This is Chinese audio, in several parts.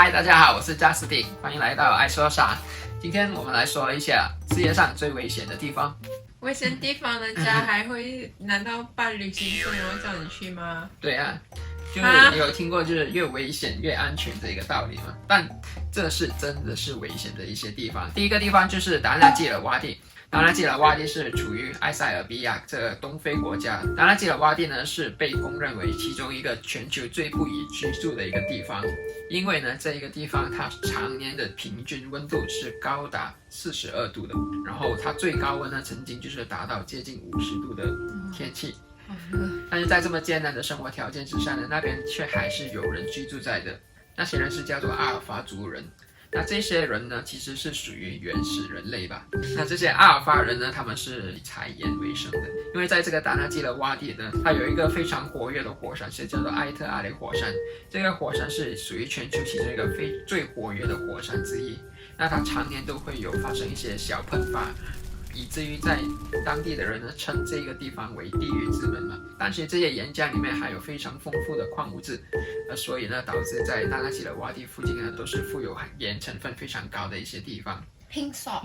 嗨，大家好，我是加斯汀，欢迎来到爱说啥。今天我们来说一下世界上最危险的地方。危险地方人家还会？难道办旅行社会叫你去吗？对啊，就是你有听过就是越危险越安全这一个道理吗？但这是真的是危险的一些地方。第一个地方就是达纳基尔洼地。达纳基尔洼地是处于埃塞俄比亚这个东非国家。达纳基尔洼地呢是被公认为其中一个全球最不宜居住的一个地方，因为呢这一个地方它常年的平均温度是高达42度的，然后它最高温呢曾经就是达到接近50度的天气。但是在这么艰难的生活条件之下呢，那边却还是有人居住在的。那些人是叫做阿尔法族人。那这些人呢，其实是属于原始人类吧。那这些阿尔法人呢，他们是以采盐为生的。因为在这个达纳基尔洼地呢，它有一个非常活跃的火山，是叫做埃特阿雷火山。这个火山是属于全球其中一个最活跃的火山之一。那它常年都会有发生一些小喷发，以至于在当地的人呢称这个地方为地狱之门嘛。但是这些岩浆里面还有非常丰富的矿物质，所以呢导致在达纳基尔洼地附近呢都是富有盐成分非常高的一些地方。Pink salt，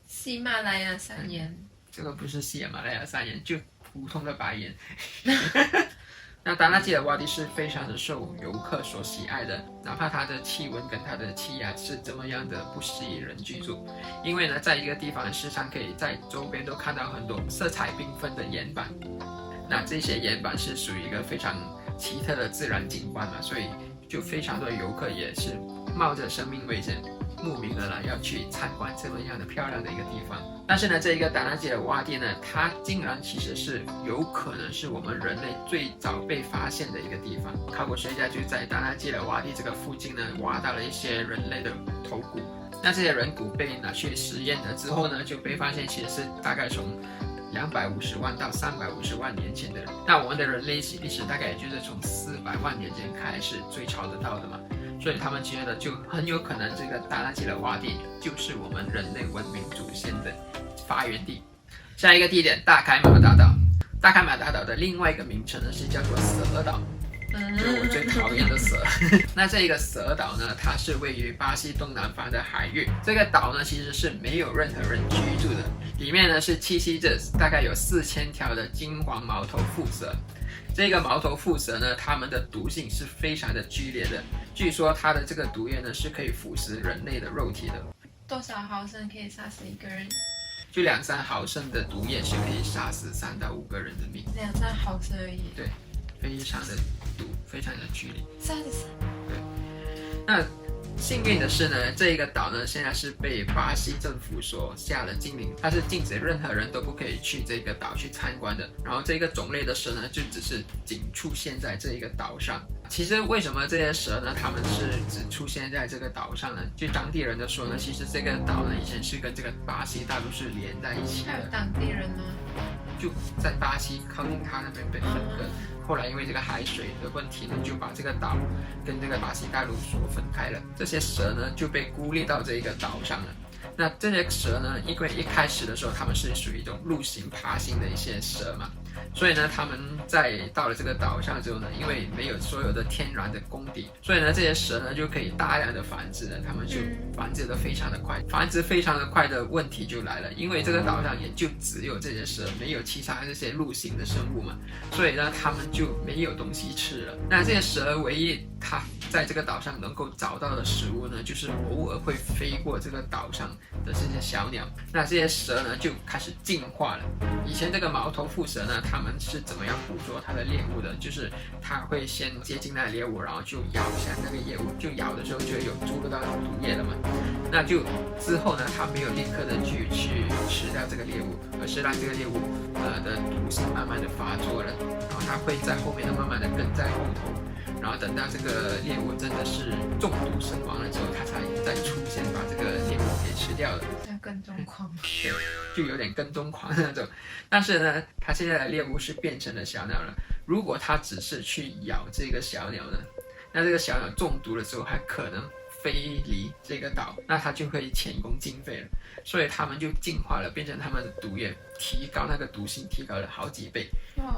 喜马拉雅山岩。这个不是喜马拉雅山岩，就普通的白岩。那达纳基尔洼地是非常的受游客所喜爱的，哪怕它的气温跟它的气压是怎么样的不适宜人居住。因为呢，在一个地方时常可以在周边都看到很多色彩缤纷的岩板。那这些岩板是属于一个非常奇特的自然景观嘛，所以就非常多的游客也是冒着生命危险慕名而来，要去参观这么样的漂亮的一个地方。但是呢，这一个达纳基尔洼地呢，它竟然其实是有可能是我们人类最早被发现的一个地方。考古学家就在达纳基尔洼地这个附近呢，挖到了一些人类的头骨。那这些人骨被拿去实验了之后呢，就被发现其实是大概从250万到350万年前的人。那我们的人类历史大概也就是从400万年前开始追查得到的嘛。所以他们觉得就很有可能这个达纳基尔洼地就是我们人类文明祖先的发源地。下一个地点大开马大岛。大开马大岛的另外一个名称呢是叫做蛇岛，就是我最讨厌的蛇。那这个蛇岛呢，它是位于巴西东南方的海域。这个岛呢其实是没有任何人居住的，里面呢是栖息着大概有4000条的金黄毛头蝮蛇。这个毛头蝮蛇呢，它们的毒性是非常的剧烈的，据说它的这个毒液呢是可以腐蚀人类的肉体的。多少毫升可以杀死一个人？就2-3毫升的毒液是可以杀死3到5个人的命。2-3毫升而已。对，非常的毒，非常的剧烈。杀死。对，那幸运的是呢，这一个岛呢现在是被巴西政府所下了禁令，它是禁止任何人都不可以去这个岛去参观的。然后这个种类的蛇呢，就只是仅出现在这一个岛上。其实为什么这些蛇呢，它们是只出现在这个岛上呢？据当地人的说呢，其实这个岛呢以前是跟这个巴西大陆是连在一起的。还有当地人吗？就在巴西靠近它那边被分割。后来因为这个海水的问题呢，就把这个岛跟这个巴西大陆所分开了。这些蛇呢就被孤立到这个岛上了。那这些蛇呢，因为一开始的时候它们是属于一种陆行爬行的一些蛇嘛，所以呢，它们在到了这个岛上之后呢，因为没有所有的天然的功底，所以呢，这些蛇呢就可以大量的繁殖了，它们就繁殖的非常的快。繁殖非常的快的问题就来了，因为这个岛上也就只有这些蛇，没有其他这些陆行的生物嘛，所以呢，它们就没有东西吃了。那这些蛇唯一它在这个岛上能够找到的食物呢，就是偶尔会飞过这个岛上的这些小鸟。那这些蛇呢就开始进化了。以前这个毛头蝮蛇呢，它们是怎么样捕捉它的猎物的？就是它会先接近那猎物，然后就咬下那个猎物，就咬的时候就有注入到毒液了嘛。那就之后呢，它没有立刻的去吃掉这个猎物，而是让这个猎物的毒性慢慢的发作了，然后它会在后面的慢慢的跟在后头。然后等到这个猎物真的是中毒身亡了之后，它才再出现把这个猎物给吃掉了。像跟踪狂。对，就有点跟踪狂的那种。但是呢，它现在的猎物是变成了小鸟了。如果它只是去咬这个小鸟呢，那这个小鸟中毒了之后，还可能飞离这个岛，那它就会前功尽废了。所以他们就进化了，变成他们的毒液提高那个毒性，提高了好几倍，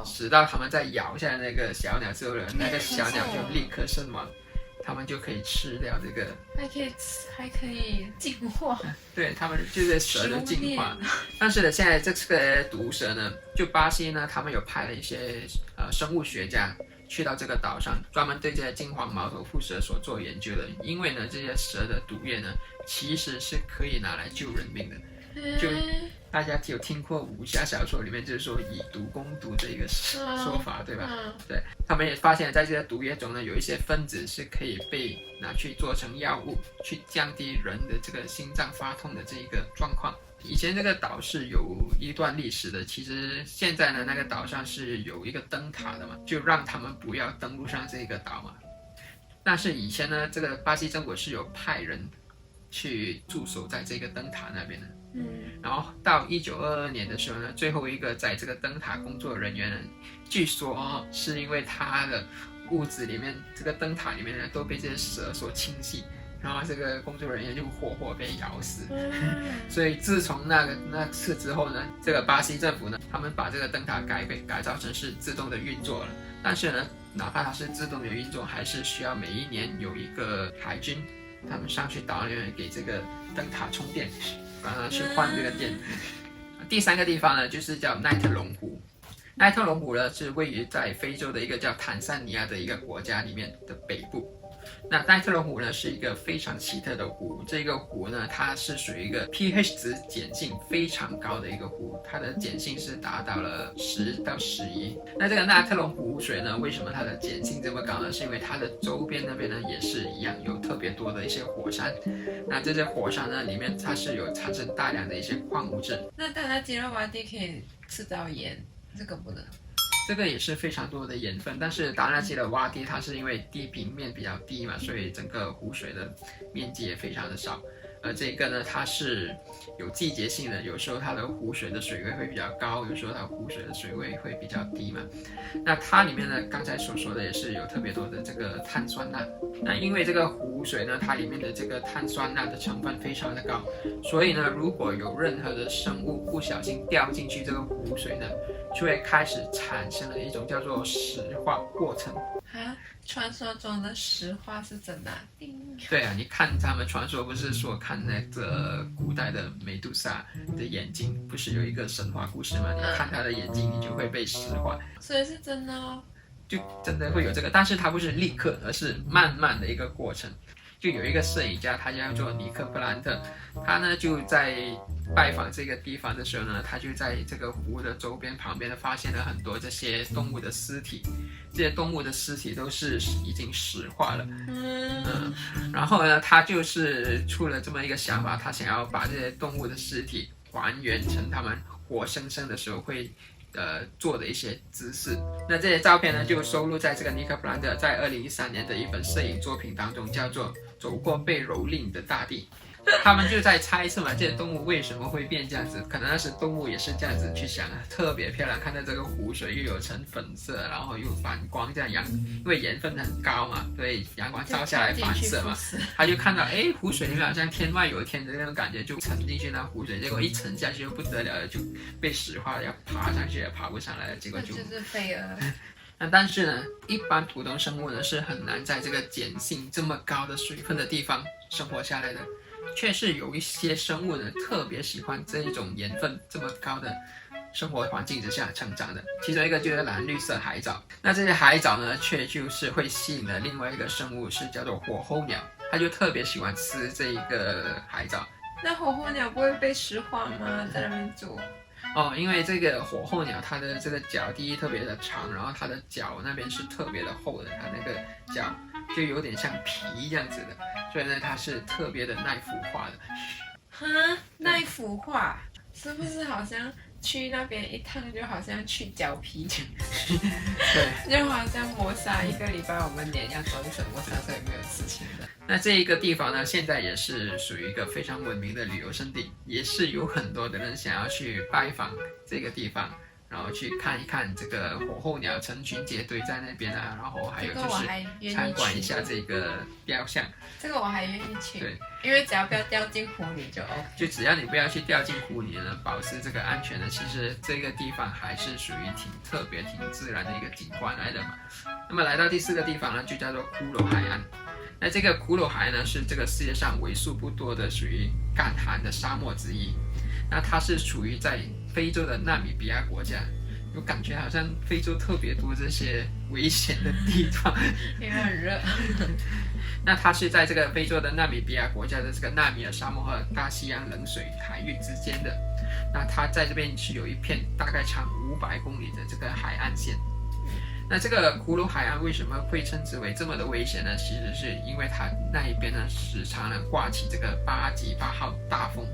使到他们在咬下那个小鸟之后呢，那个小鸟就立刻身亡。他们就可以吃掉这个，还可以进化，对他们就是蛇的进化。但是呢，现在这个毒蛇呢，就巴西呢，他们有派了一些生物学家去到这个岛上，专门对这些金黄毛头蝮蛇所做研究的。因为呢，这些蛇的毒液呢，其实是可以拿来救人命的。就大家有听过武侠小说里面就是说以毒攻毒这一个说法，对吧？对，他们也发现在这些毒液中呢，有一些分子是可以被拿去做成药物，去降低人的这个心脏发痛的这一个状况。以前这个岛是有一段历史的，其实现在呢，那个岛上是有一个灯塔的嘛，就让他们不要登陆上这个岛嘛。但是以前呢，这个巴西政府是有派人去驻守在这个灯塔那边的。然后到1922年的时候呢，最后一个在这个灯塔工作人员呢，据说是因为他的屋子里面这个灯塔里面呢都被这些蛇所侵袭，然后这个工作人员就活被咬死。所以自从那次之后呢，这个巴西政府呢，他们把这个灯塔改造成是自动的运作了。但是呢，哪怕它是自动的运作，还是需要每一年有一个海军他们上去岛里面给这个灯塔充电，帮他去换这个电。第三个地方呢，就是叫奈特隆湖。奈特隆湖呢，是位于在非洲的一个叫坦桑尼亚的一个国家里面的北部。那奈特隆湖呢，是一个非常奇特的湖。这个湖呢，它是属于一个 pH 值碱性非常高的一个湖，它的碱性是达到了10到11。那这个奈特隆湖水呢，为什么它的碱性这么高呢？是因为它的周边那边呢，也是一样有特别多的一些火山。那这些火山呢，里面它是有产生大量的一些矿物质。那达拉吉勒瓦蒂可以制造盐，这个不能。这个也是非常多的盐分，但是达拉基的洼地它是因为地平面比较低嘛，所以整个湖水的面积也非常的少。而这个呢，它是有季节性的，有时候它的湖水的水位会比较高，有时候它湖水的水位会比较低嘛。那它里面呢，刚才所说的也是有特别多的这个碳酸钠。那因为这个湖水呢，它里面的这个碳酸钠的成分非常的高，所以呢，如果有任何的生物不小心掉进去这个湖水呢，就会开始产生了一种叫做石化过程。传说中的石化是真的？对啊，你看他们传说不是说看那个古代的美杜莎的眼睛，不是有一个神话故事吗？你看她的眼睛，你就会被石化，所以是真的哦。就真的会有这个，但是它不是立刻，而是慢慢的一个过程。就有一个摄影家，他叫做尼克布兰特，他呢就在拜访这个地方的时候呢，他就在这个湖的周边旁边呢发现了很多这些动物的尸体，这些动物的尸体都是已经石化了。然后呢，他就是出了这么一个想法，他想要把这些动物的尸体还原成他们活生生的时候会做的一些姿势。那这些照片呢，就收录在这个尼克布兰特在2013年的一本摄影作品当中，叫做《走过被蹂躏的大地》。他们就在猜测嘛，这些动物为什么会变这样子？可能那时动物也是这样子去想，特别漂亮，看到这个湖水又有呈粉色，然后又反光，这样因为盐分很高嘛，所以阳光照下来反射嘛，他就看到湖水里面好像天外有天的那种感觉，就沉进去那湖水，结果一沉下去就不得了了，就被石化了，要爬上去也爬不上来了，结果就是飞蛾。那但是呢，一般普通生物呢是很难在这个碱性这么高的水分的地方生活下来的。却是有一些生物呢，特别喜欢这一种盐分这么高的生活环境之下成长的。其中一个就是蓝绿色海藻。那这些海藻呢，却就是会吸引了另外一个生物，是叫做火候鸟，它就特别喜欢吃这一个海藻。那火候鸟不会被石化吗？在那边煮？因为这个火候鸟，它的这个脚第一特别的长，然后它的脚那边是特别的厚的，它那个脚就有点像皮这样子的，所以呢，它是特别的耐腐化的。耐腐化是不是好像去那边一趟就好像去脚皮？对，就好像磨砂1个礼拜，我们脸要装一层磨砂，所以没有事情的。那这一个地方呢，现在也是属于一个非常闻名的旅游胜地，也是有很多的人想要去拜访这个地方，然后去看一看这个火候鸟成群结队在那边啊，然后还有就是参观一下这个雕像。这个我还愿意去，对，因为只要不要掉进湖里就 OK。就只要你不要去掉进湖里呢，保持这个安全呢，其实这个地方还是属于挺特别、挺自然的一个景观来的嘛。那么来到第4个地方呢，就叫做骷髅海岸。那这个苦鲁海岸呢，是这个世界上为数不多的属于干旱的沙漠之一。那它是处于在非洲的纳米比亚国家，我感觉好像非洲特别多这些危险的地方，因为很热。那它是在这个非洲的纳米比亚国家的这个纳米尔沙漠和大西洋冷水海域之间的。那它在这边是有一片大概长500公里的这个海岸线。那这个苦鲁海岸为什么会称之为这么的危险呢？其实是因为它那一边呢时常呢刮起这个8级8号大风，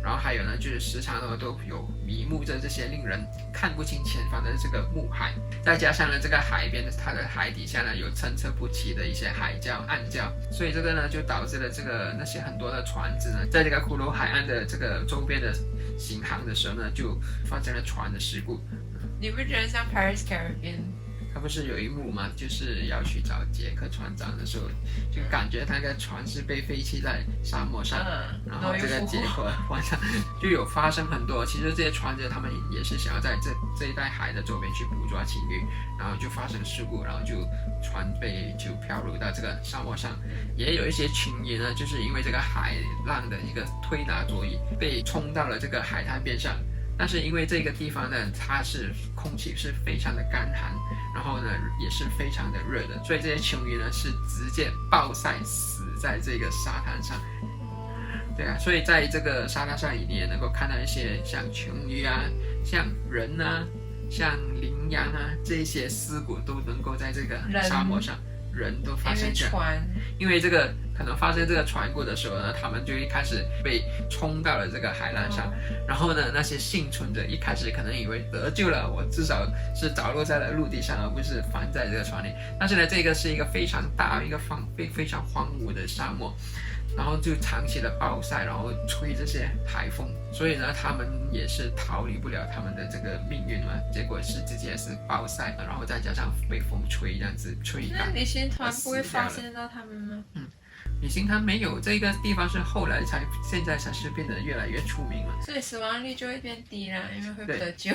然后还有呢就是时常呢都有迷目着这些令人看不清前方的这个木海，再加上呢这个海边它的海底下呢有参差不齐的一些海礁暗礁，所以这个呢就导致了这个那些很多的船只呢在这个苦鲁海岸的这个周边的行航的时候呢就发生了船的事故。你不觉得像 Paris Caribbean？他不是有一幕吗？就是要去找杰克船长的时候，就感觉他那个船是被废弃在沙漠上，然后这个杰克船长就有发生很多。其实这些船只他们也是想要在这一带海的周边去捕捉青鱼，然后就发生事故，然后就船就漂入到这个沙漠上。也有一些群鱼呢，就是因为这个海浪的一个推拿作用，被冲到了这个海滩边上。但是因为这个地方呢，它是空气是非常的干旱，然后呢也是非常的热的，所以这些球鱼呢是直接暴晒死在这个沙滩上。对啊，所以在这个沙滩上你也能够看到一些像球鱼啊、像人啊、像羚羊啊这些尸骨都能够在这个沙漠上。人都发生这样，因为这个可能发生这个船过的时候呢，他们就一开始被冲到了这个海岸上，然后呢，那些幸存者一开始可能以为得救了，我至少是着陆在了陆地上，而不是翻在这个船里。但是呢，这个是一个非常大、一个非常荒芜的沙漠，然后就长期的暴晒，然后吹这些海风，所以呢，他们也是逃离不了他们的这个命运嘛。结果是直接是暴晒，然后再加上被风吹这样子吹干。那旅行团不会发现到他们吗？旅行团没有，这个地方是后来现在才是变得越来越出名了，所以死亡率就会变低啦，因为会不得救。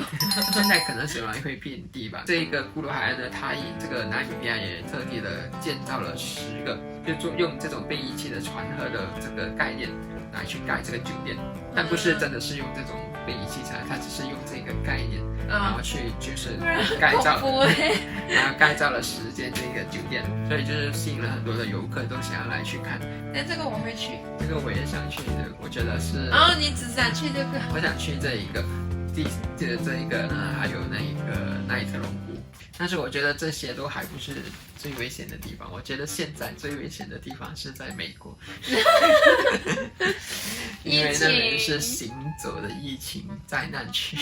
现在可能死亡率会变低吧。这个苦鲁海岸呢，它以这个纳米比亚也特地的建造了10个，就用这种被遗弃的船河的这个概念来去盖这个酒店，但不是真的是用这种被遗弃船，它只是用这个概念，然后去就是改造，然后改造了10间这个酒店，所以就是吸引了很多的游客都想要来去看。但这个我会去，这个我也想去的，我觉得是。哦，你只想去这个？我想去这一个，这一个呢，还有那个奈特龙湖。但是我觉得这些都还不是最危险的地方，我觉得现在最危险的地方是在美国，因为那里是行走的疫情灾难区。